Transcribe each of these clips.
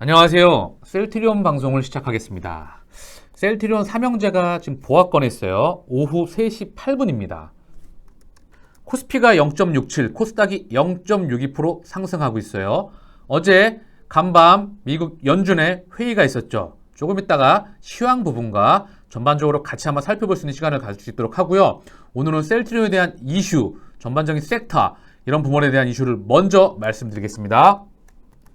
안녕하세요. 셀트리온 방송을 시작하겠습니다. 셀트리온 삼형제가 지금 보합권에 있어요. 오후 3시 8분입니다. 코스피가 0.67, 코스닥이 0.62% 상승하고 있어요. 어제 간밤 미국 연준의 회의가 있었죠. 조금 있다가 시황 부분과 전반적으로 같이 한번 살펴볼 수 있는 시간을 가질 수 있도록 하고요. 오늘은 셀트리온에 대한 이슈, 전반적인 섹터, 이런 부분에 대한 이슈를 먼저 말씀드리겠습니다.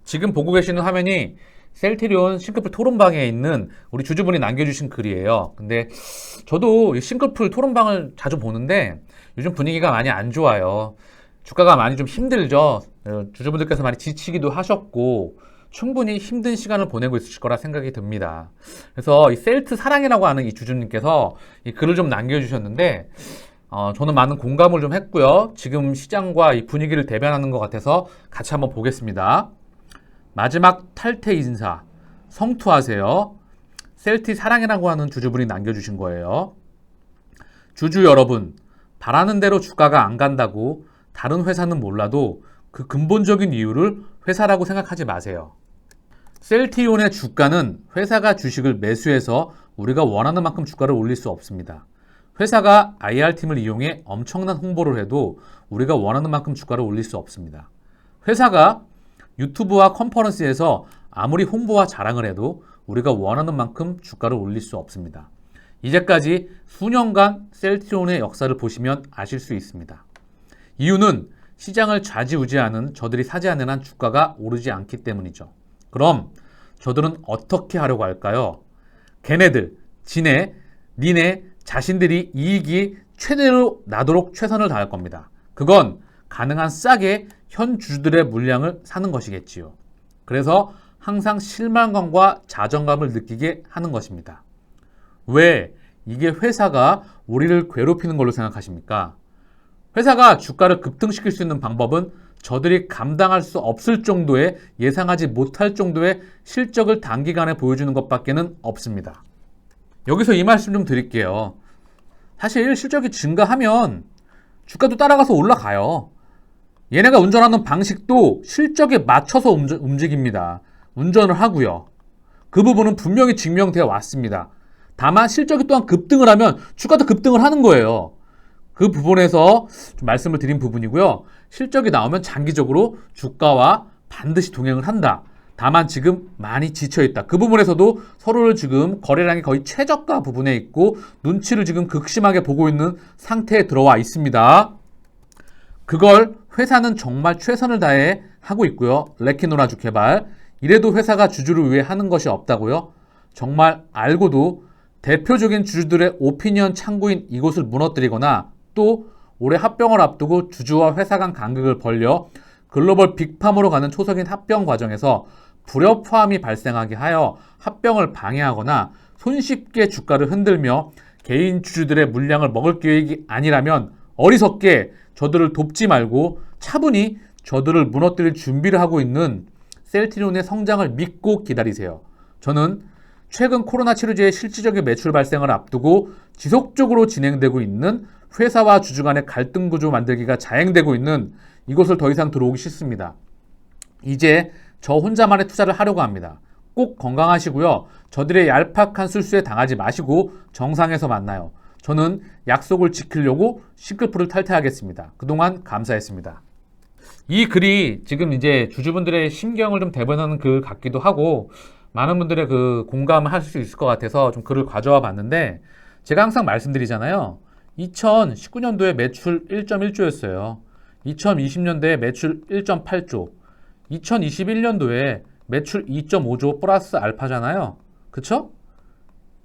지금 보고 계시는 화면이 셀트리온 싱크풀 토론방에 있는 우리 주주분이 남겨주신 글이에요. 근데 저도 이 싱크풀 토론방을 자주 보는데 요즘 분위기가 많이 안 좋아요. 주가가 많이 좀 힘들죠. 주주분들께서 많이 지치기도 하셨고 충분히 힘든 시간을 보내고 있으실 거라 생각이 듭니다. 그래서 이 셀트 사랑이라고 하는 이 주주님께서 이 글을 좀 남겨주셨는데 저는 많은 공감을 좀 했고요. 지금 시장과 이 분위기를 대변하는 것 같아서 같이 한번 보겠습니다. 마지막 탈퇴 인사, 성투하세요. 셀티 사랑이라고 하는 주주분이 남겨주신 거예요. 주주 여러분, 바라는 대로 주가가 안 간다고 다른 회사는 몰라도 그 근본적인 이유를 회사라고 생각하지 마세요. 셀트리온의 주가는 회사가 주식을 매수해서 우리가 원하는 만큼 주가를 올릴 수 없습니다. 회사가 IR팀을 이용해 엄청난 홍보를 해도 우리가 원하는 만큼 주가를 올릴 수 없습니다. 회사가 유튜브와 컨퍼런스에서 아무리 홍보와 자랑을 해도 우리가 원하는 만큼 주가를 올릴 수 없습니다. 이제까지 수년간 셀트리온의 역사를 보시면 아실 수 있습니다. 이유는 시장을 좌지우지하는 저들이 사지 않는 한 주가가 오르지 않기 때문이죠. 그럼 저들은 어떻게 하려고 할까요? 걔네들, 지네, 니네 자신들이 이익이 최대로 나도록 최선을 다할 겁니다. 그건 가능한 싸게 현 주주들의 물량을 사는 것이겠지요. 그래서 항상 실망감과 자존감을 느끼게 하는 것입니다. 왜 이게 회사가 우리를 괴롭히는 걸로 생각하십니까? 회사가 주가를 급등시킬 수 있는 방법은 저들이 감당할 수 없을 정도의 예상하지 못할 정도의 실적을 단기간에 보여주는 것밖에는 없습니다. 여기서 이 말씀 좀 드릴게요. 사실 실적이 증가하면 주가도 따라가서 올라가요. 얘네가 운전하는 방식도 실적에 맞춰서 움직입니다. 운전을 하고요. 그 부분은 분명히 증명되어 왔습니다. 다만 실적이 또한 급등을 하면 주가도 급등을 하는 거예요. 그 부분에서 좀 말씀을 드린 부분이고요. 실적이 나오면 장기적으로 주가와 반드시 동행을 한다. 다만 지금 많이 지쳐있다. 그 부분에서도 서로를 지금 거래량이 거의 최저가 부분에 있고 눈치를 지금 극심하게 보고 있는 상태에 들어와 있습니다. 그걸 회사는 정말 최선을 다해 하고 있고요. 레키노라주 개발. 이래도 회사가 주주를 위해 하는 것이 없다고요? 정말 알고도 대표적인 주주들의 오피니언 창구인 이곳을 무너뜨리거나 또 올해 합병을 앞두고 주주와 회사 간 간극을 벌려 글로벌 빅팜으로 가는 초석인 합병 과정에서 불협화음이 발생하게 하여 합병을 방해하거나 손쉽게 주가를 흔들며 개인 주주들의 물량을 먹을 계획이 아니라면 어리석게 저들을 돕지 말고 차분히 저들을 무너뜨릴 준비를 하고 있는 셀트리온의 성장을 믿고 기다리세요. 저는 최근 코로나 치료제의 실질적인 매출 발생을 앞두고 지속적으로 진행되고 있는 회사와 주주 간의 갈등 구조 만들기가 자행되고 있는 이곳을 더 이상 들어오기 싫습니다. 이제 저 혼자만의 투자를 하려고 합니다. 꼭 건강하시고요. 저들의 얄팍한 술수에 당하지 마시고 정상에서 만나요. 저는 약속을 지키려고 싱크풀을 탈퇴하겠습니다. 그동안 감사했습니다. 이 글이 지금 이제 주주분들의 심경을 좀 대변하는 글 같기도 하고 많은 분들의 그 공감을 할 수 있을 것 같아서 좀 글을 가져와 봤는데 제가 항상 말씀드리잖아요. 2019년도에 매출 1.1조였어요. 2020년도에 매출 1.8조, 2021년도에 매출 2.5조 플러스 알파잖아요. 그쵸?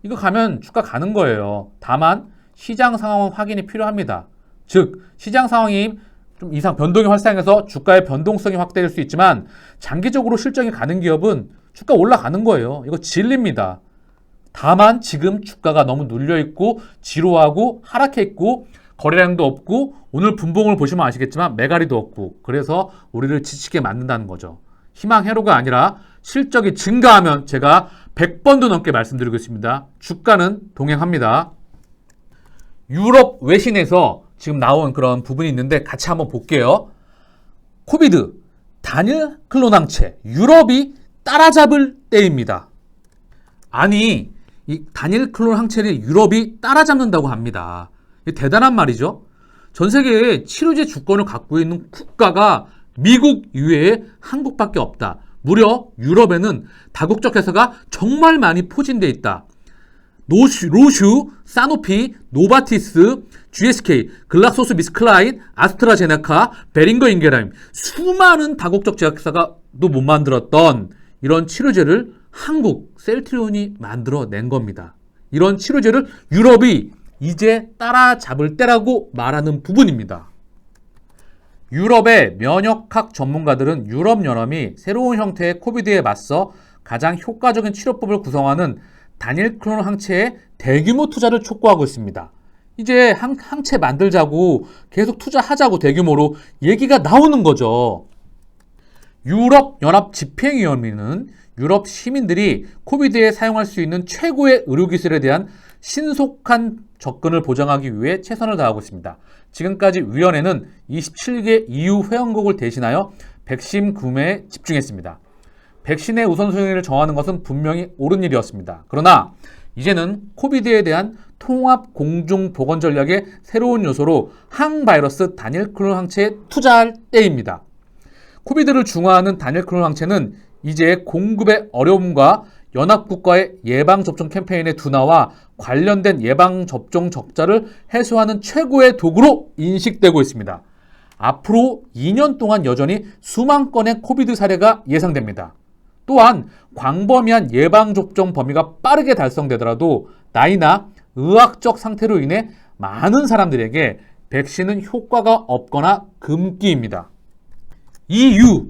이거 가면 주가 가는 거예요. 다만 시장 상황은 확인이 필요합니다. 즉 시장 상황이 좀 이상 변동이 발생해서 주가의 변동성이 확대될 수 있지만 장기적으로 실적이 가는 기업은 주가 올라가는 거예요. 이거 진리입니다. 다만 지금 주가가 너무 눌려있고 지루하고 하락해있고 거래량도 없고 오늘 분봉을 보시면 아시겠지만 매가리도 없고 그래서 우리를 지치게 만든다는 거죠. 희망 회로가 아니라 실적이 증가하면 제가 100번도 넘게 말씀드리고 있습니다. 주가는 동행합니다. 유럽 외신에서 지금 나온 그런 부분이 있는데 같이 한번 볼게요. 코비드, 단일 클론항체, 유럽이 따라잡을 때입니다. 아니, 이 다닐클론 항체를 유럽이 따라잡는다고 합니다. 이게 대단한 말이죠. 전 세계에 치료제 주권을 갖고 있는 국가가 미국 이외에 한국밖에 없다. 무려 유럽에는 다국적 회사가 정말 많이 포진되어 있다. 로슈, 사노피, 노바티스, GSK, 글락소스미스클라인, 아스트라제네카, 베링거 인게라임 수많은 다국적 제약사가 또 못 만들었던 이런 치료제를 한국 셀트리온이 만들어낸 겁니다. 이런 치료제를 유럽이 이제 따라잡을 때라고 말하는 부분입니다. 유럽의 면역학 전문가들은 유럽연합이 새로운 형태의 코비드에 맞서 가장 효과적인 치료법을 구성하는 다닐클론 항체에 대규모 투자를 촉구하고 있습니다. 이제 항체 만들자고 계속 투자하자고 대규모로 얘기가 나오는 거죠. 유럽연합 집행위원회는 유럽 시민들이 코비드에 사용할 수 있는 최고의 의료기술에 대한 신속한 접근을 보장하기 위해 최선을 다하고 있습니다. 지금까지 위원회는 27개 EU 회원국을 대신하여 백신 구매에 집중했습니다. 백신의 우선순위를 정하는 것은 분명히 옳은 일이었습니다. 그러나 이제는 코비드에 대한 통합 공중 보건 전략의 새로운 요소로 항바이러스 다닐클론 항체에 투자할 때입니다. 코비드를 중화하는 다닐클론 항체는 이제 공급의 어려움과 연합국가의 예방접종 캠페인의 둔화와 관련된 예방접종 적자를 해소하는 최고의 도구로 인식되고 있습니다. 앞으로 2년 동안 여전히 수만 건의 코비드 사례가 예상됩니다. 또한 광범위한 예방접종 범위가 빠르게 달성되더라도 나이나 의학적 상태로 인해 많은 사람들에게 백신은 효과가 없거나 금기입니다. EU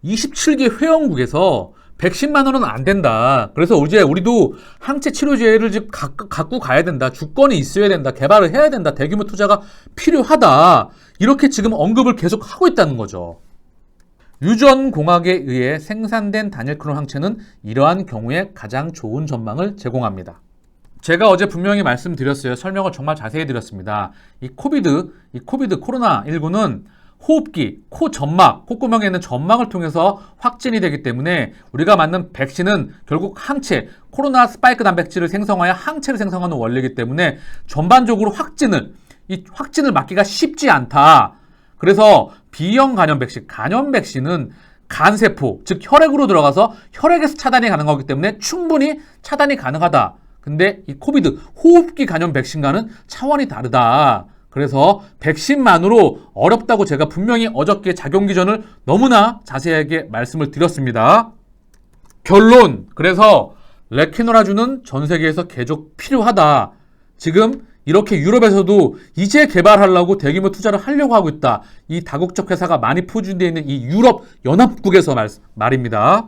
27개 회원국에서 백신만으로는 안 된다. 그래서 이제 우리도 항체 치료제를 갖고 가야 된다. 주권이 있어야 된다. 개발을 해야 된다. 대규모 투자가 필요하다. 이렇게 지금 언급을 계속 하고 있다는 거죠. 유전공학에 의해 생산된 다닐클론 항체는 이러한 경우에 가장 좋은 전망을 제공합니다. 제가 어제 분명히 말씀드렸어요. 설명을 정말 자세히 드렸습니다. 이 코비드 코로나19는 호흡기, 코 점막, 콧구멍에 있는 점막을 통해서 확진이 되기 때문에 우리가 맞는 백신은 결국 항체, 코로나 스파이크 단백질을 생성하여 항체를 생성하는 원리이기 때문에 전반적으로 확진을 막기가 쉽지 않다. 그래서 B형 간염 백신은 간세포, 즉 혈액으로 들어가서 혈액에서 차단이 가능하기 때문에 충분히 차단이 가능하다. 근데 이 코비드, 호흡기 간염 백신과는 차원이 다르다. 그래서 백신만으로 어렵다고 제가 분명히 어저께 작용 기전을 너무나 자세하게 말씀을 드렸습니다. 결론! 그래서 레퀴노라주는 전 세계에서 계속 필요하다. 지금 이렇게 유럽에서도 이제 개발하려고 대규모 투자를 하려고 하고 있다. 이 다국적 회사가 많이 포진되어 있는 이 유럽 연합국에서 말입니다.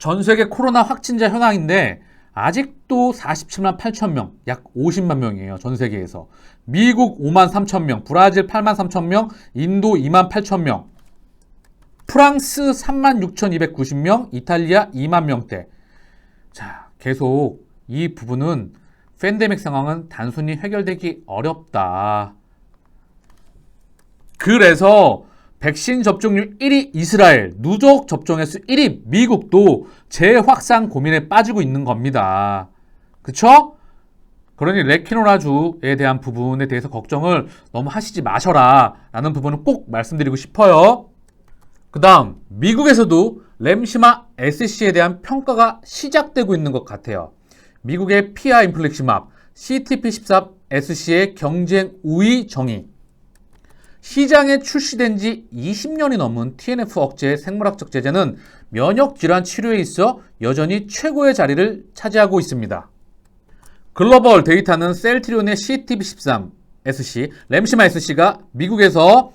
전 세계 코로나 확진자 현황인데 아직도 47만 8천 명, 약 50만 명이에요. 전 세계에서. 미국 5만 3천 명, 브라질 8만 3천 명, 인도 2만 8천 명, 프랑스 3만 6,290명, 이탈리아 2만 명대. 자, 계속 이 부분은 팬데믹 상황은 단순히 해결되기 어렵다. 그래서 백신 접종률 1위 이스라엘, 누적 접종 횟수 1위 미국도 재확산 고민에 빠지고 있는 겁니다. 그쵸? 그러니 레퀴노라주에 대한 부분에 대해서 걱정을 너무 하시지 마셔라 라는 부분은 꼭 말씀드리고 싶어요. 그 다음 미국에서도 램시마 SC에 대한 평가가 시작되고 있는 것 같아요. 미국의 피아 인플렉시맙 CTP13SC의 경쟁 우위 정의, 시장에 출시된 지 20년이 넘은 TNF 억제 생물학적 제제는 면역질환 치료에 있어 여전히 최고의 자리를 차지하고 있습니다. 글로벌 데이터는 셀트리온의 CTP13SC, 램시마 SC가 미국에서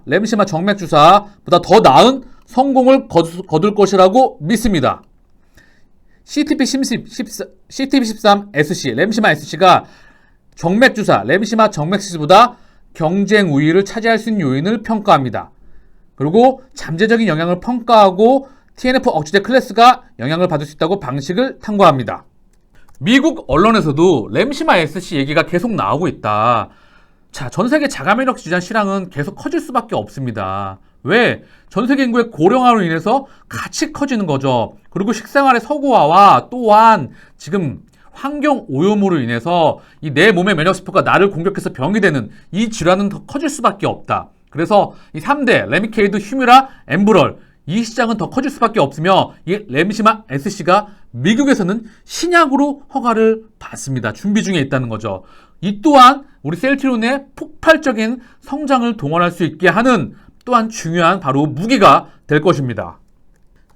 램시마 정맥주사보다 더 나은 성공을 거둘 것이라고 믿습니다. CTP13SC, 램시마 SC가 램시마 정맥주사보다 경쟁 우위를 차지할 수 있는 요인을 평가합니다. 그리고 잠재적인 영향을 평가하고 TNF 억제제 클래스가 영향을 받을 수 있다고 방식을 탐구합니다. 미국 언론에서도 램시마 SC 얘기가 계속 나오고 있다. 자, 전 세계 자가면역 질환 실황은 계속 커질 수밖에 없습니다. 왜? 전 세계 인구의 고령화로 인해서 같이 커지는 거죠. 그리고 식생활의 서구화와 또한 지금 환경 오염으로 인해서 이 내 몸의 면역 세포가 나를 공격해서 병이 되는 이 질환은 더 커질 수밖에 없다. 그래서 이 3대 레미케이드, 휴뮤라, 엠브럴 이 시장은 더 커질 수밖에 없으며 이 램시마 SC가 미국에서는 신약으로 허가를 받습니다. 준비 중에 있다는 거죠. 이 또한 우리 셀트리온의 폭발적인 성장을 동원할 수 있게 하는 또한 중요한 바로 무기가 될 것입니다.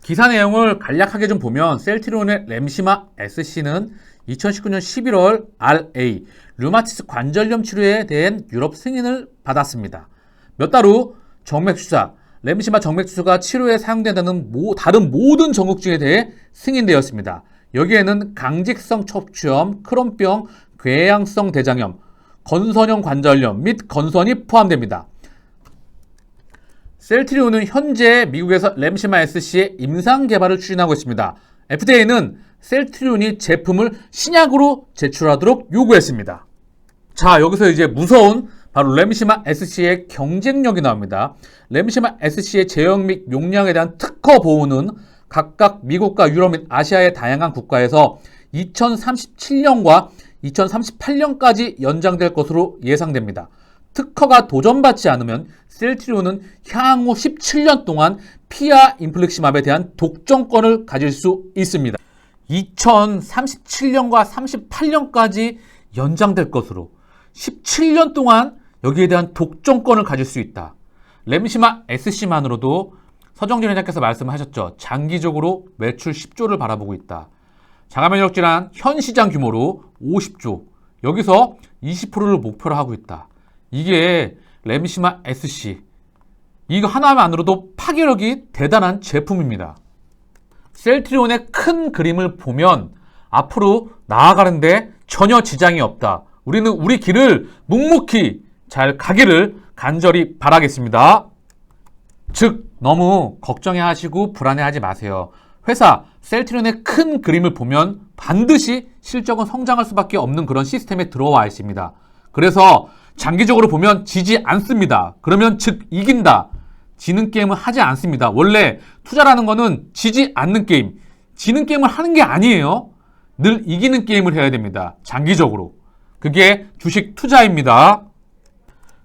기사 내용을 간략하게 좀 보면 셀트리온의 램시마 SC는 2019년 11월 RA 류마티스 관절염 치료에 대한 유럽 승인을 받았습니다. 몇 달 후 정맥주사 램시마 정맥주사가 치료에 사용된다는 다른 모든 전국증에 대해 승인되었습니다. 여기에는 강직성 척추염, 크론병, 궤양성 대장염, 건선형 관절염 및 건선이 포함됩니다. 셀트리온은 현재 미국에서 램시마 SC의 임상 개발을 추진하고 있습니다. FDA는 셀트리온이 제품을 신약으로 제출하도록 요구했습니다. 자, 여기서 이제 무서운 바로 램시마 SC의 경쟁력이 나옵니다. 램시마 SC의 제형 및 용량에 대한 특허 보호는 각각 미국과 유럽 및 아시아의 다양한 국가에서 2037년과 2038년까지 연장될 것으로 예상됩니다. 특허가 도전받지 않으면 셀트리온은 향후 17년 동안 피아 인플릭시맙에 대한 독점권을 가질 수 있습니다. 2037년과 38년까지 연장될 것으로 17년 동안 여기에 대한 독점권을 가질 수 있다. 램시마 SC만으로도 서정진 회장께서 말씀하셨죠. 장기적으로 매출 10조를 바라보고 있다. 자가면역 질환 현 시장 규모로 50조, 여기서 20%를 목표로 하고 있다. 이게 램시마 SC, 이거 하나만으로도 파괴력이 대단한 제품입니다. 셀트리온의 큰 그림을 보면 앞으로 나아가는데 전혀 지장이 없다. 우리는 우리 길을 묵묵히 잘 가기를 간절히 바라겠습니다. 즉, 너무 걱정해하시고 불안해하지 마세요. 회사 셀트리온의 큰 그림을 보면 반드시 실적은 성장할 수밖에 없는 그런 시스템에 들어와 있습니다. 그래서 장기적으로 보면 지지 않습니다. 그러면 즉 이긴다. 지는 게임은 하지 않습니다. 원래 투자라는 거는 지지 않는 게임, 지는 게임을 하는 게 아니에요. 늘 이기는 게임을 해야 됩니다. 장기적으로. 그게 주식 투자입니다.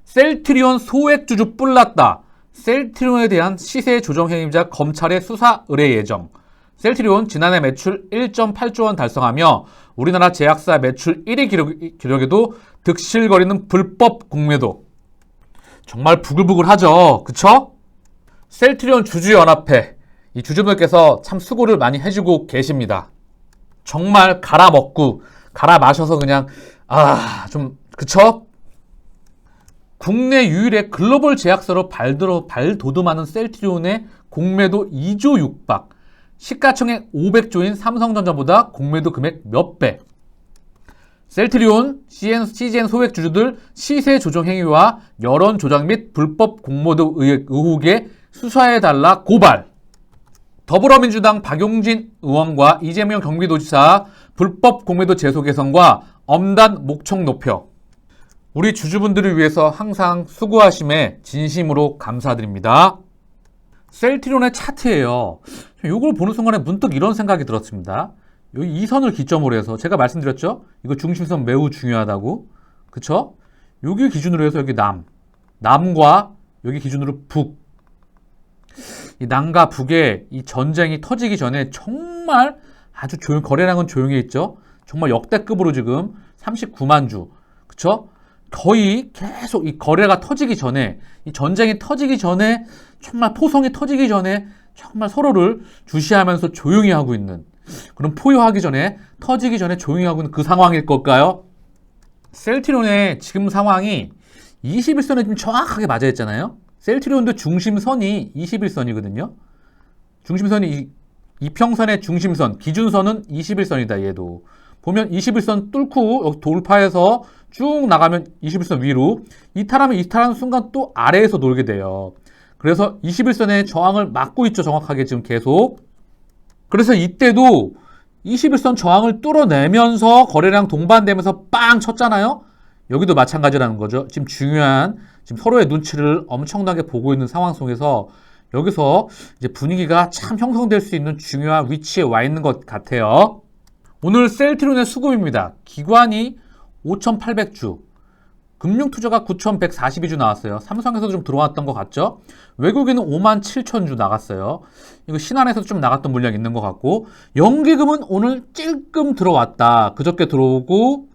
셀트리온 소액주주 뿔났다. 셀트리온에 대한 시세 조정 행위자 검찰의 수사 의뢰 예정. 셀트리온 지난해 매출 1.8조 원 달성하며 우리나라 제약사 매출 1위 기록에도 득실거리는 불법 공매도. 정말 부글부글하죠. 그쵸? 셀트리온 주주연합회, 이 주주분들께서 참 수고를 많이 해주고 계십니다. 정말 갈아 먹고 갈아 마셔서 그냥 그쵸? 국내 유일의 글로벌 제약사로 발돋움하는 셀트리온의 공매도 2조 6박, 시가총액 500조인 삼성전자보다 공매도 금액 몇 배. 셀트리온, CGN 소액 주주들 시세 조정 행위와 여론 조작 및 불법 공매도 의혹에 수사해달라 고발. 더불어민주당 박용진 의원과 이재명 경기도지사 불법 공매도 제소 개선과 엄단 목청 높여. 우리 주주분들을 위해서 항상 수고하심에 진심으로 감사드립니다. 셀트리온의 차트예요. 이걸 보는 순간에 문득 이런 생각이 들었습니다. 여기 이 선을 기점으로 해서 제가 말씀드렸죠? 이거 중심선 매우 중요하다고. 그쵸? 여기 기준으로 해서 여기 남과 여기 기준으로 북. 이 남과 북에 이 전쟁이 터지기 전에 정말 아주 거래량은 조용히 있죠? 정말 역대급으로 지금 39만 주. 그쵸? 거의 계속 이 거래가 터지기 전에, 이 전쟁이 터지기 전에, 정말 포성이 터지기 전에 정말 서로를 주시하면서 조용히 하고 있는, 그럼 포효하기 전에, 터지기 전에 조용히 하고 있는 그 상황일 걸까요? 셀트리온의 지금 상황이 21선에 좀 정확하게 맞아 있잖아요. 셀트리온도 중심선이 21선이거든요. 중심선이 이평선의 중심선, 기준선은 21선이다. 얘도 보면 21선 뚫고 여기 돌파해서 쭉 나가면 21선 위로 이탈하는 순간 또 아래에서 놀게 돼요. 그래서 21선의 저항을 막고 있죠. 정확하게 지금 계속. 그래서 이때도 21선 저항을 뚫어내면서 거래량 동반되면서 빵 쳤잖아요. 여기도 마찬가지라는 거죠. 지금 중요한 지금 서로의 눈치를 엄청나게 보고 있는 상황 속에서 여기서 이제 분위기가 참 형성될 수 있는 중요한 위치에 와 있는 것 같아요. 오늘 셀트리온의 수급입니다. 기관이 5,800주, 금융투자가 9,142주 나왔어요. 삼성에서도 좀 들어왔던 것 같죠? 외국인은 57,000주 나갔어요. 이거 신한에서도 좀 나갔던 물량이 있는 것 같고, 연기금은 오늘 찔끔 들어왔다. 그저께 들어오고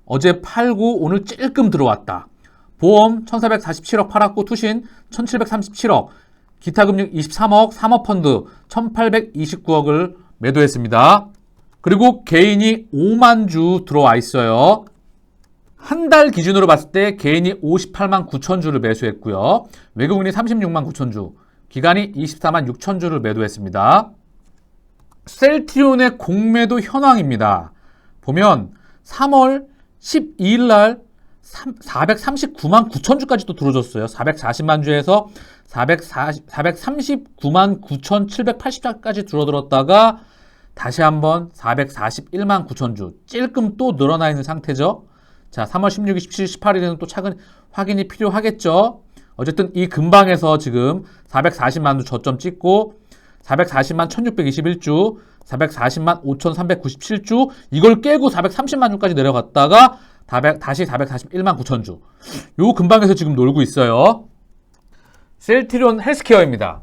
어제 팔고 오늘 찔끔 들어왔다. 보험 1,447억 팔았고 투신 1,737억, 기타금융 23억, 사모펀드 1,829억을 매도했습니다. 그리고 개인이 5만 주 들어와 있어요. 한 달 기준으로 봤을 때 개인이 58만 9천 주를 매수했고요. 외국인이 36만 9천 주, 기관이 24만 6천 주를 매도했습니다. 셀트리온의 공매도 현황입니다. 보면 3월 12일 날 439만 9천 주까지도 들어줬어요. 440만 주에서 439만 9,780주까지 줄어들었다가 다시 한번 441만 9천 주, 찔끔 또 늘어나 있는 상태죠. 자, 3월 16일, 17일, 18일에는 또 차근 확인이 필요하겠죠. 어쨌든 이 근방에서 지금 440만 주 저점 찍고 440만 1621주, 440만 5397주, 이걸 깨고 430만 주까지 내려갔다가 다시 441만 9천 주. 요 근방에서 지금 놀고 있어요. 셀트리온 헬스케어입니다.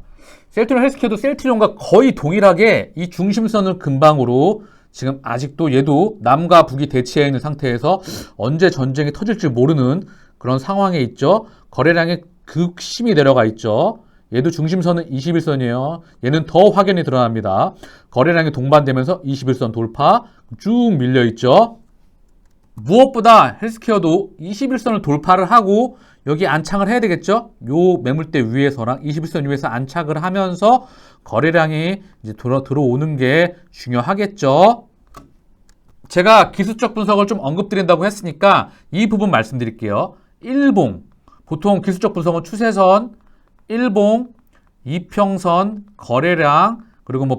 셀트리온 헬스케어도 셀트리온과 거의 동일하게 이 중심선을 근방으로 지금 아직도 얘도 남과 북이 대치해 있는 상태에서 언제 전쟁이 터질지 모르는 그런 상황에 있죠. 거래량이 극심히 내려가 있죠. 얘도 중심선은 21선이에요. 얘는 더 확연히 드러납니다. 거래량이 동반되면서 21선 돌파 쭉 밀려 있죠. 무엇보다 헬스케어도 21선을 돌파를 하고 여기 안착을 해야 되겠죠. 요 매물대 위에서랑 21선 위에서 안착을 하면서 거래량이 이제 들어오는 게 중요하겠죠. 제가 기술적 분석을 좀 언급드린다고 했으니까 이 부분 말씀드릴게요. 일봉, 보통 기술적 분석은 추세선, 일봉, 이평선, 거래량, 그리고 뭐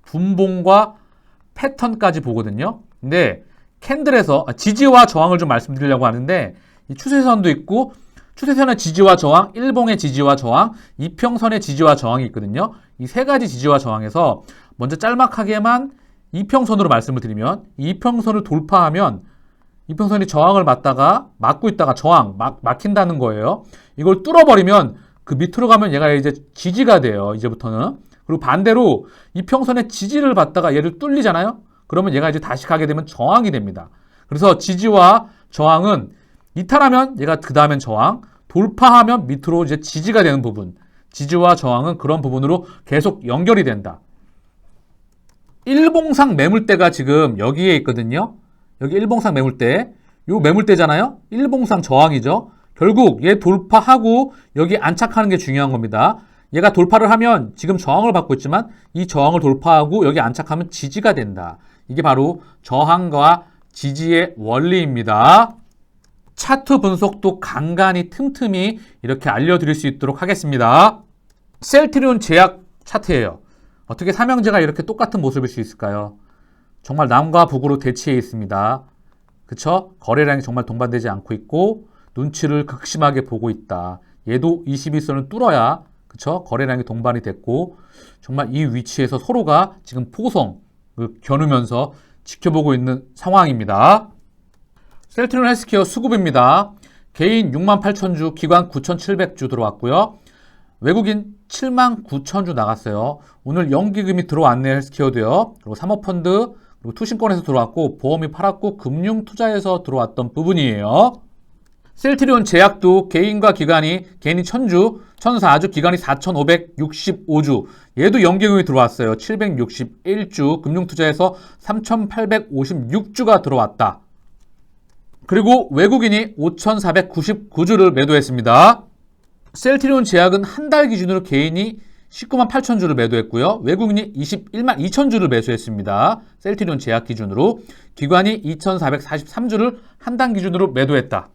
분봉과 패턴까지 보거든요. 근데 캔들에서 지지와 저항을 좀 말씀드리려고 하는데 이 추세선도 있고 추세선의 지지와 저항, 일봉의 지지와 저항, 이평선의 지지와 저항이 있거든요. 이 세 가지 지지와 저항에서 먼저 짤막하게만 이평선으로 말씀을 드리면 이평선을 돌파하면 이평선이 저항을 막고 있다가 저항, 막힌다는 거예요. 이걸 뚫어버리면 그 밑으로 가면 얘가 이제 지지가 돼요. 이제부터는. 그리고 반대로 이평선의 지지를 받다가 얘를 뚫리잖아요. 그러면 얘가 이제 다시 가게 되면 저항이 됩니다. 그래서 지지와 저항은 이탈하면 얘가 그 다음엔 저항, 돌파하면 밑으로 이제 지지가 되는 부분. 지지와 저항은 그런 부분으로 계속 연결이 된다. 일봉상 매물대가 지금 여기에 있거든요. 여기 일봉상 매물대. 요 매물대잖아요. 일봉상 저항이죠. 결국 얘 돌파하고 여기 안착하는 게 중요한 겁니다. 얘가 돌파를 하면 지금 저항을 받고 있지만 이 저항을 돌파하고 여기 안착하면 지지가 된다. 이게 바로 저항과 지지의 원리입니다. 차트 분석도 간간히 틈틈이 이렇게 알려드릴 수 있도록 하겠습니다. 셀트리온 제약 차트예요. 어떻게 삼형제가 이렇게 똑같은 모습일 수 있을까요? 정말 남과 북으로 대치해 있습니다. 그쵸? 거래량이 정말 동반되지 않고 있고 눈치를 극심하게 보고 있다. 얘도 21선을 뚫어야 그쵸? 거래량이 동반이 됐고 정말 이 위치에서 서로가 지금 포성을 겨누면서 지켜보고 있는 상황입니다. 셀트리온 헬스케어 수급입니다. 개인 68,000주, 기관 9,700주 들어왔고요. 외국인 79,000주 나갔어요. 오늘 연기금이 들어왔네요. 헬스케어도요. 그리고 사모펀드, 그리고 투신권에서 들어왔고 보험이 팔았고 금융투자에서 들어왔던 부분이에요. 셀트리온 제약도 개인과 기관이 개인이 1,000주, 1,004주, 기관이 4,565주. 얘도 연기금이 들어왔어요. 761주, 금융투자에서 3,856주가 들어왔다. 그리고 외국인이 5,499주를 매도했습니다. 셀트리온 제약은 한 달 기준으로 개인이 19만 8천 주를 매도했고요. 외국인이 21만 2천 주를 매수했습니다. 셀트리온 제약 기준으로. 기관이 2,443주를 한 달 기준으로 매도했다.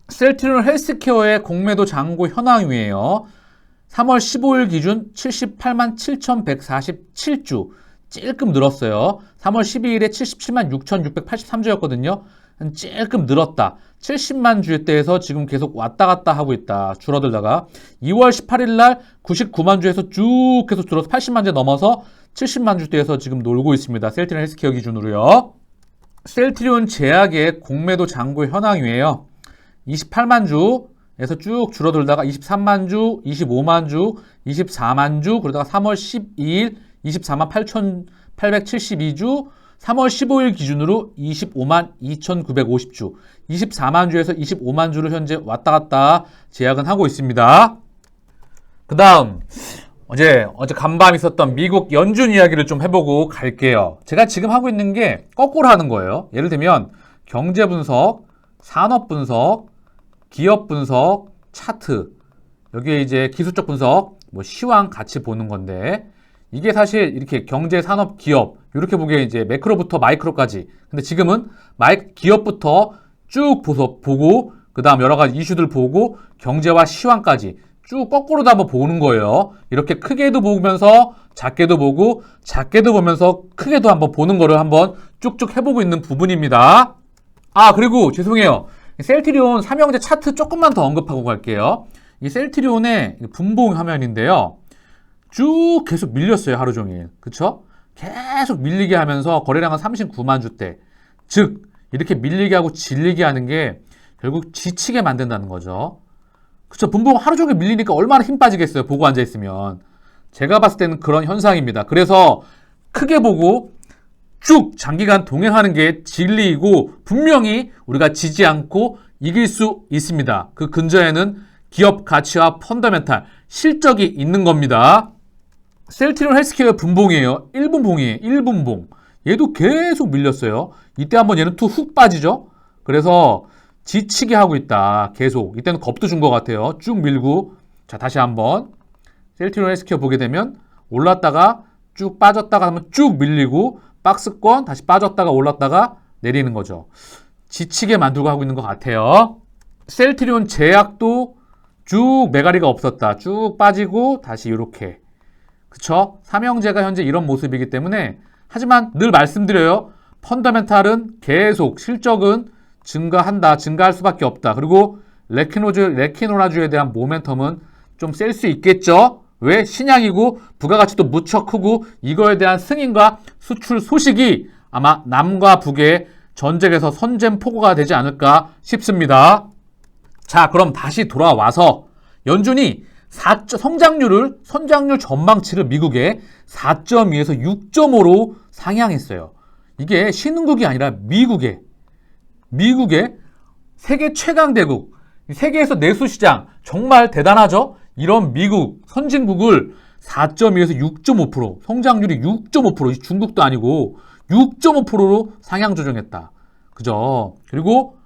셀트리온 헬스케어의 공매도 잔고 현황이에요. 3월 15일 기준 78만 7,147주. 찔끔 늘었어요. 3월 12일에 77만 6,683주였거든요. 조금 늘었다. 70만 주에대에서 지금 계속 왔다 갔다 하고 있다. 줄어들다가 2월 18일 날 99만 주에서 쭉 계속 줄어서 80만 주 넘어서 70만 주대에서 지금 놀고 있습니다. 셀트리온 헬스케어 기준으로요. 셀트리온 제약의 공매도 잔고 현황이에요. 28만 주에서 쭉 줄어들다가 23만 주, 25만 주, 24만 주, 그러다가 3월 12일 24만 8,872주, 3월 15일 기준으로 25만 2,950주, 24만 주에서 25만 주를 현재 왔다 갔다 제약은 하고 있습니다. 그 다음 어제 간밤 있었던 미국 연준 이야기를 좀 해보고 갈게요. 제가 지금 하고 있는 게 거꾸로 하는 거예요. 예를 들면 경제 분석, 산업 분석, 기업 분석, 차트, 여기에 이제 기술적 분석, 뭐 시황 같이 보는 건데, 이게 사실 이렇게 경제, 산업, 기업 이렇게 보기에 이제 매크로부터 마이크로까지. 근데 지금은 기업부터 쭉 보고 그 다음 여러 가지 이슈들 보고 경제와 시황까지 쭉 거꾸로 다 한번 보는 거예요. 이렇게 크게도 보면서 작게도 보고 작게도 보면서 크게도 한번 보는 거를 한번 쭉쭉 해보고 있는 부분입니다. 아, 그리고 죄송해요. 셀트리온 삼형제 차트 조금만 더 언급하고 갈게요. 이 셀트리온의 분봉 화면인데요. 쭉 계속 밀렸어요. 하루 종일. 그쵸? 계속 밀리게 하면서 거래량은 39만 주대. 즉 이렇게 밀리게 하고 질리게 하는 게 결국 지치게 만든다는 거죠. 그쵸? 분봉 하루 종일 밀리니까 얼마나 힘 빠지겠어요. 보고 앉아있으면. 제가 봤을 때는 그런 현상입니다. 그래서 크게 보고 쭉 장기간 동행하는 게 진리이고 분명히 우리가 지지 않고 이길 수 있습니다. 그 근저에는 기업 가치와 펀더멘탈, 실적이 있는 겁니다. 셀트리온 헬스케어 분봉이에요. 1분봉이에요. 1분봉. 얘도 계속 밀렸어요. 이때 한번 얘는 툭 훅 빠지죠. 그래서 지치게 하고 있다. 계속. 이때는 겁도 준 것 같아요. 쭉 밀고. 자, 다시 한번 셀트리온 헬스케어 보게 되면 올랐다가 쭉 빠졌다가 하면 쭉 밀리고 박스권 다시 빠졌다가 올랐다가 내리는 거죠. 지치게 만들고 하고 있는 것 같아요. 셀트리온 제약도 쭉 매가리가 없었다. 쭉 빠지고 다시 이렇게. 그쵸? 삼형제가 현재 이런 모습이기 때문에 하지만 늘 말씀드려요. 펀더멘탈은 계속 실적은 증가한다. 증가할 수밖에 없다. 그리고 레키노라주에 대한 모멘텀은 좀 셀 수 있겠죠? 왜? 신약이고 부가가치도 무척 크고 이거에 대한 승인과 수출 소식이 아마 남과 북의 전쟁에서 선전포고가 되지 않을까 싶습니다. 자, 그럼 다시 돌아와서 연준이 성장률 전망치를 미국에 4.2에서 6.5로 상향했어요. 이게 신흥국이 아니라 미국의 세계 최강 대국, 세계에서 내수 시장 정말 대단하죠? 이런 미국 선진국을 4.2에서 6.5%, 성장률이 6.5%, 중국도 아니고 6.5%로 상향 조정했다. 그죠? 그리고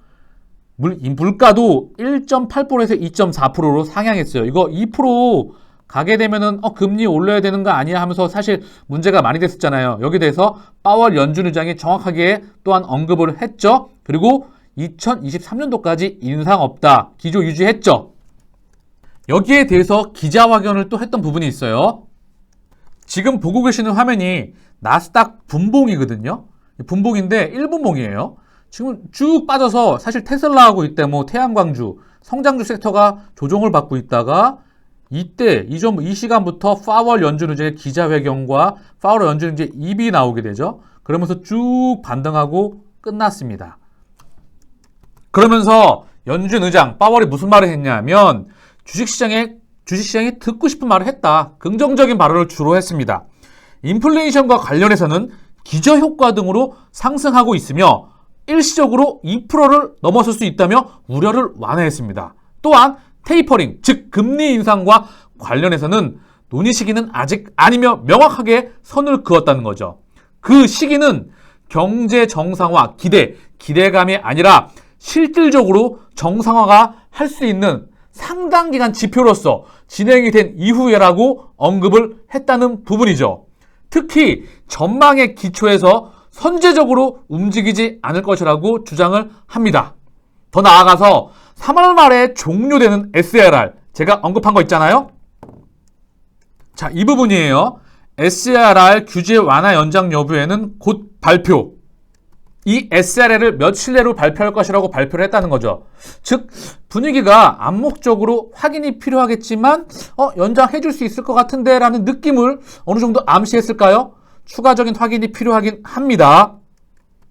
물가도 1.8%에서 2.4%로 상향했어요. 이거 2% 가게 되면은 금리 올려야 되는 거 아니야 하면서 사실 문제가 많이 됐었잖아요. 여기에 대해서 파월 연준 의장이 정확하게 또한 언급을 했죠. 그리고 2023년도까지 인상 없다. 기조 유지했죠. 여기에 대해서 기자회견을 또 했던 부분이 있어요. 지금 보고 계시는 화면이 나스닥 분봉이거든요. 분봉인데 1분봉이에요. 지금 쭉 빠져서 사실 테슬라하고 이때 뭐 태양광주, 성장주 섹터가 조정을 받고 있다가 이때 이 시간부터 파월 연준 의장의 기자회견과 파월 연준 의장의 입이 나오게 되죠. 그러면서 쭉 반등하고 끝났습니다. 그러면서 연준 의장 파월이 무슨 말을 했냐면 주식시장이 듣고 싶은 말을 했다. 긍정적인 발언을 주로 했습니다. 인플레이션과 관련해서는 기저효과 등으로 상승하고 있으며 일시적으로 2%를 넘어설 수 있다며 우려를 완화했습니다. 또한 테이퍼링, 즉 금리 인상과 관련해서는 논의 시기는 아직 아니며 명확하게 선을 그었다는 거죠. 그 시기는 경제 정상화 기대감이 아니라 실질적으로 정상화가 할 수 있는 상당 기간 지표로서 진행이 된 이후에라고 언급을 했다는 부분이죠. 특히 전망의 기초에서 선제적으로 움직이지 않을 것이라고 주장을 합니다. 더 나아가서 3월 말에 종료되는 SLR 제가 언급한 거 있잖아요. 자, 이 부분이에요. SLR 규제 완화 연장 여부에는 곧 발표. 이 SRL을 며칠 내로 발표할 것이라고 발표를 했다는 거죠. 즉 분위기가 암묵적으로 확인이 필요하겠지만 연장해 줄 수 있을 것 같은데 라는 느낌을 어느 정도 암시했을까요? 추가적인 확인이 필요하긴 합니다.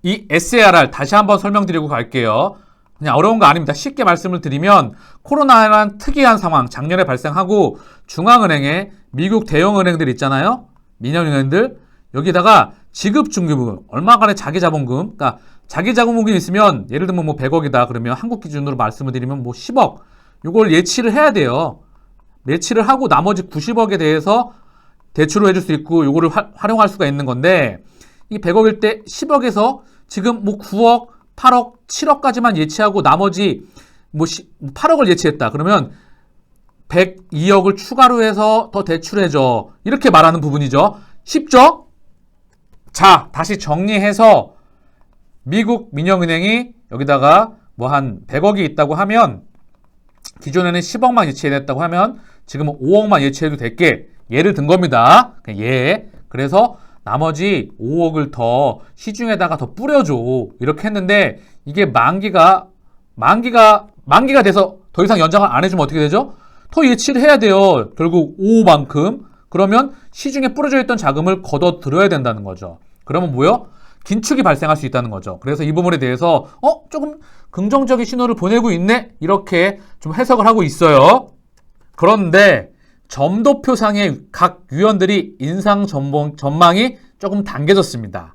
이 SARR 다시 한번 설명드리고 갈게요. 그냥 어려운 거 아닙니다. 쉽게 말씀을 드리면 코로나라는 특이한 상황 작년에 발생하고 중앙은행에 미국 대형은행들 있잖아요. 민영은행들 여기다가 지급 중기부 얼마간의 자기자본금 그러니까 자기자본금이 있으면 예를 들면 뭐 100억이다 그러면 한국 기준으로 말씀을 드리면 뭐 10억 이걸 예치를 해야 돼요. 예치를 하고 나머지 90억에 대해서 대출을 해줄 수 있고 요거를 활용할 수가 있는 건데 이 100억일 때 10억에서 지금 뭐 9억, 8억, 7억까지만 예치하고 나머지 뭐 8억을 예치했다. 그러면 102억을 추가로 해서 더 대출해줘. 이렇게 말하는 부분이죠. 쉽죠? 자, 다시 정리해서 미국 민영은행이 여기다가 뭐 한 100억이 있다고 하면 기존에는 10억만 예치해냈다고 하면 지금은 5억만 예치해도 될게 예를 든 겁니다. 예. 그래서 나머지 5억을 더 시중에다가 더 뿌려줘. 이렇게 했는데 이게 만기가 돼서 더 이상 연장을 안 해주면 어떻게 되죠? 더 예치를 해야 돼요. 결국 5만큼. 그러면 시중에 뿌려져 있던 자금을 걷어 들여야 된다는 거죠. 그러면 뭐요? 긴축이 발생할 수 있다는 거죠. 그래서 이 부분에 대해서 조금 긍정적인 신호를 보내고 있네? 이렇게 좀 해석을 하고 있어요. 그런데 점도표상의 각 위원들이 인상 전망이 조금 당겨졌습니다.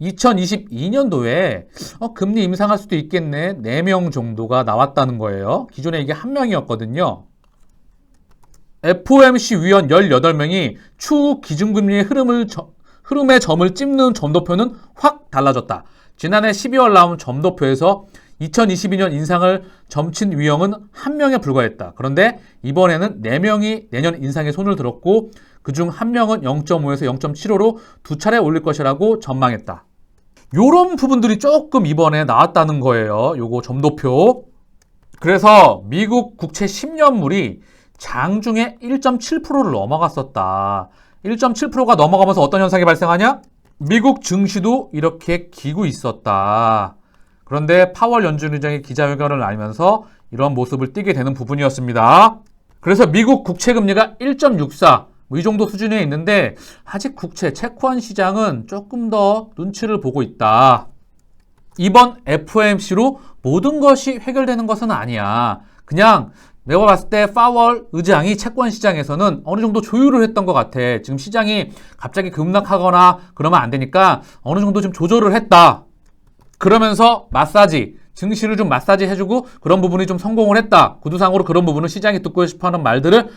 2022년도에 금리 인상할 수도 있겠네. 4명 정도가 나왔다는 거예요. 기존에 이게 1명이었거든요. FOMC 위원 18명이 추후 기준금리의 흐름의 점을 찝는 점도표는 확 달라졌다. 지난해 12월 나온 점도표에서 2022년 인상을 점친 위원은 1명에 불과했다. 그런데 이번에는 4명이 내년 인상에 손을 들었고 그중 1명은 0.5에서 0.75로 2차례 올릴 것이라고 전망했다. 요런 부분들이 조금 이번에 나왔다는 거예요. 요거 점도표. 그래서 미국 국채 10년물이 장중에 1.7%를 넘어갔었다. 1.7%가 넘어가면서 어떤 현상이 발생하냐? 미국 증시도 이렇게 기고 있었다. 그런데 파월 연준의장이 기자회견을 하면서 이런 모습을 띠게 되는 부분이었습니다. 그래서 미국 국채금리가 1.64, 이 정도 수준에 있는데 아직 국채, 채권 시장은 조금 더 눈치를 보고 있다. 이번 FOMC로 모든 것이 해결되는 것은 아니야. 그냥 내가 봤을 때 파월 의장이 채권 시장에서는 어느 정도 조율을 했던 것 같아. 지금 시장이 갑자기 급락하거나 그러면 안 되니까 어느 정도 좀 조절을 했다. 그러면서 증시를 좀 마사지 해주고 그런 부분이 좀 성공을 했다. 구두상으로 그런 부분은 시장이 듣고 싶어하는 말들을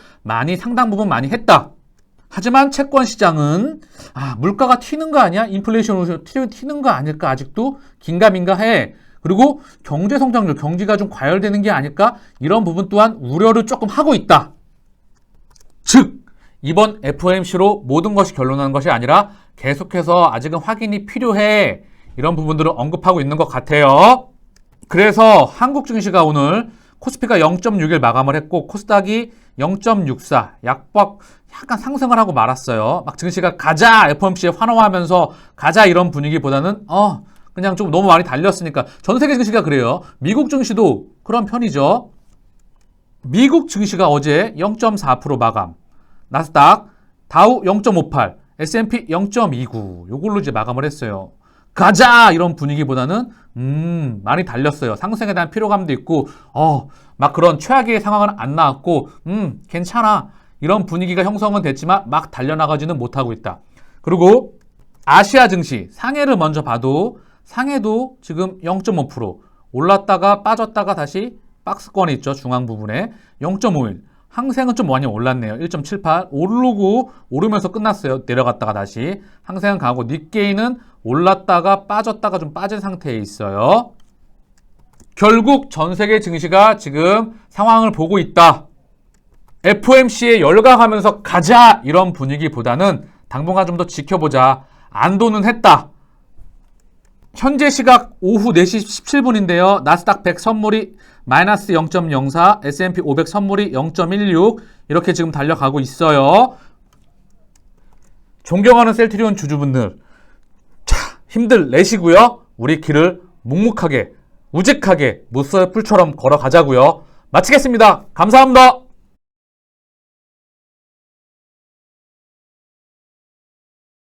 상당 부분 많이 했다. 하지만 채권 시장은 물가가 튀는 거 아니야? 인플레이션으로 튀는 거 아닐까? 아직도 긴가민가해. 그리고 경제 성장률, 경기가 좀 과열되는 게 아닐까? 이런 부분 또한 우려를 조금 하고 있다. 즉, 이번 FOMC로 모든 것이 결론나는 것이 아니라 계속해서 아직은 확인이 필요해. 이런 부분들을 언급하고 있는 것 같아요. 그래서 한국 증시가 오늘 코스피가 0.61 마감을 했고 코스닥이 0.64 약간 상승을 하고 말았어요. 막 증시가 가자 FOMC에 환호하면서 가자 이런 분위기보다는 그냥 좀 너무 많이 달렸으니까 전 세계 증시가 그래요. 미국 증시도 그런 편이죠. 미국 증시가 어제 0.4% 마감, 나스닥, 다우 0.58, S&P 0.29 요걸로 이제 마감을 했어요. 가자! 이런 분위기보다는 많이 달렸어요. 상승에 대한 피로감도 있고 막 그런 최악의 상황은 안 나왔고 괜찮아. 이런 분위기가 형성은 됐지만 막 달려나가지는 못하고 있다. 그리고 아시아 증시 상해를 먼저 봐도 상해도 지금 0.5% 올랐다가 빠졌다가 다시 박스권에 있죠. 중앙 부분에 0.51 항생은 좀 많이 올랐네요. 1.78 오르면서 끝났어요. 내려갔다가 다시 항생은 가고 니케이는 올랐다가 빠졌다가 좀 빠진 상태에 있어요. 결국 전 세계 증시가 지금 상황을 보고 있다. FOMC에 열광하면서 가자 이런 분위기보다는 당분간 좀 더 지켜보자. 안도는 했다. 현재 시각 오후 4시 17분인데요. 나스닥 100 선물이 마이너스 0.04, S&P 500 선물이 0.16 이렇게 지금 달려가고 있어요. 존경하는 셀트리온 주주분들, 힘들 내시고요. 우리 길을 묵묵하게, 우직하게 무쇠의 뿔처럼 걸어가자고요. 마치겠습니다. 감사합니다.